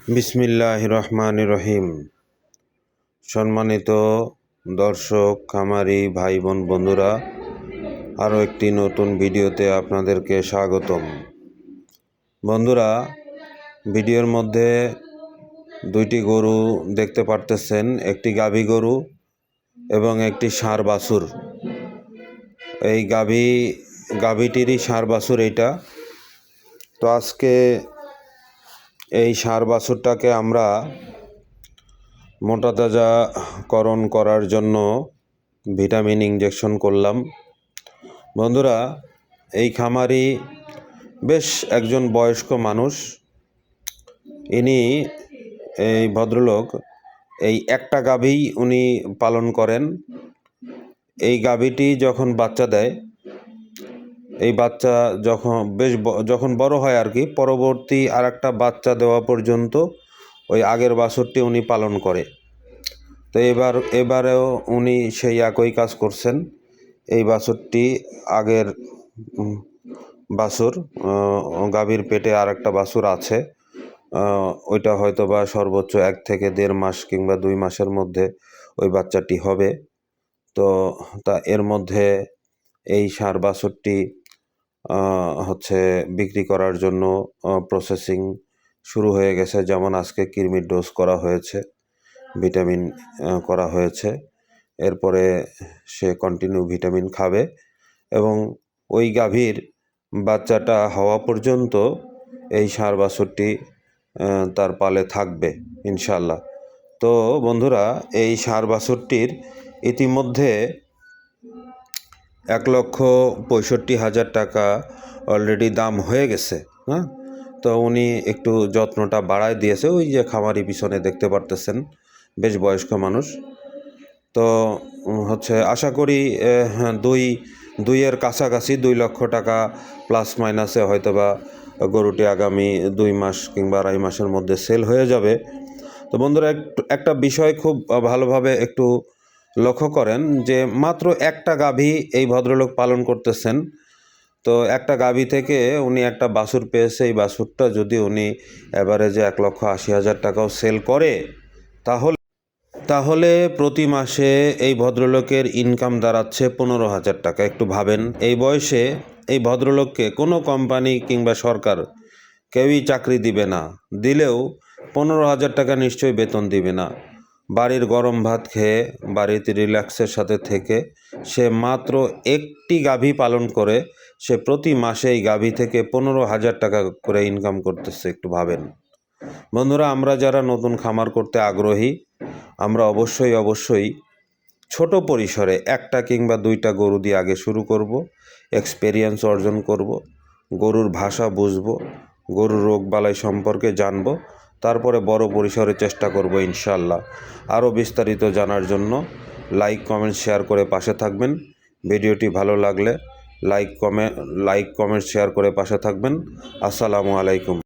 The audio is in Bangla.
বিসমিল্লাহির রহমানির রহিম। সম্মানিত দর্শক, খামারি ভাই বোন বন্ধুরা, আরও একটি নতুন ভিডিওতে আপনাদেরকে স্বাগতম। বন্ধুরা, ভিডিওর মধ্যে দুইটি গরু দেখতে পারতেছেন, একটি গাভী গরু এবং একটি ষাঁড় বাছুর। এই গাভীটিরই ষাঁড় বাছুর এইটা। তো আজকে এই ষাঁড় বাছুরটাকে আমরা মোটা তাজাকরণ করার জন্য ভিটামিন ইনজেকশন করলাম। বন্ধুরা, এই খামারি বেশ একজন বয়স্ক মানুষ। এই ভদ্রলোক এই একটা গাভী উনি পালন করেন। এই গাভীটি যখন বাচ্চা দেয়, এই বাচ্চা যখন বড় হয় আর কি, পরবর্তী আর একটা বাচ্চা দেওয়া পর্যন্ত ওই আগের বাছুরটি উনি পালন করে। তো এবারেও উনি সেই একই কাজ করছেন। এই বাছুরটি আগের বাছুর, গাভীর পেটে আর একটা বাছুর আছে। ওইটা হয়তো বা সর্বোচ্চ 1 থেকে 1.5 মাস কিংবা 2 মাসের মধ্যে ওই বাচ্চাটি হবে। তো এর মধ্যে এই ষাঁড় বাছুরটি বিক্রি করার জন্য প্রসেসিং শুরু হয়ে গেছে। যেমন আজকে কৃমির ডোজ করা হয়েছে, ভিটামিন করা হয়েছে। এরপরে সে কন্টিনিউ ভিটামিন খাবে এবং ওই গাভীর বাচ্চাটা হওয়া পর্যন্ত এই ষাঁড় বাছুরটি তার পালে থাকবে ইনশাল্লাহ। তো বন্ধুরা, এই ষাঁড় বাছুরটির ইতিমধ্যে 1,65,000 টাকা অলরেডি দাম হয়ে গেছে। হ্যাঁ, তো উনি একটু যত্নটা বাড়ায় দিয়েছে। ওই যে খামারি পিছনে দেখতে পারতেছেন, বেশ বয়স্ক মানুষ। তো আশা করি দুইয়ের কাছাকাছি 2 লক্ষ টাকা প্লাস মাইনাসে হয়তোবা গরুটি আগামী 2 মাস কিংবা 2.5 মাসের মধ্যে সেল হয়ে যাবে। তো বন্ধুরা, একটা বিষয় খুব ভালোভাবে একটু লক্ষ্য করেন যে মাত্র একটা গাভী এই ভদ্রলোক পালন করতেছেন। তো একটা গাভী থেকে উনি একটা বাছুর পেয়েছে। এই বাছুরটা যদি উনি অ্যাভারেজে 1,80,000 টাকাও সেল করে, তাহলে প্রতি মাসে এই ভদ্রলোকের ইনকাম দাঁড়াচ্ছে 15,000 টাকা। একটু ভাবেন, এই বয়সে এই ভদ্রলোককে কোনো কোম্পানি কিংবা সরকার কেউই চাকরি দিবে না, দিলেও 15,000 টাকা নিশ্চয়ই বেতন দিবে না। বাড়ির গরম ভাত খেয়ে বাড়িতে রিল্যাক্সের সাথে থেকে সে মাত্র একটি গাভী পালন করে সে প্রতি মাসে এই গাভী থেকে 15,000 টাকা করে ইনকাম করতেছে। একটু ভাবেন বন্ধুরা, আমরা যারা নতুন খামার করতে আগ্রহী, আমরা অবশ্যই ছোট পরিসরে 1টা কিংবা 2টা গরু দিয়ে আগে শুরু করব, এক্সপেরিয়েন্স অর্জন করব, গরুর ভাষা বুঝব, গরুর রোগবালাই সম্পর্কে জানব, তারপরে বড় পরিসরে চেষ্টা করব ইনশাল্লাহ। আরও বিস্তারিত জানার জন্য লাইক কমেন্ট শেয়ার করে পাশে থাকবেন। ভিডিওটি ভালো লাগলে লাইক কমেন্ট শেয়ার করে পাশে থাকবেন। আসসালামু আলাইকুম।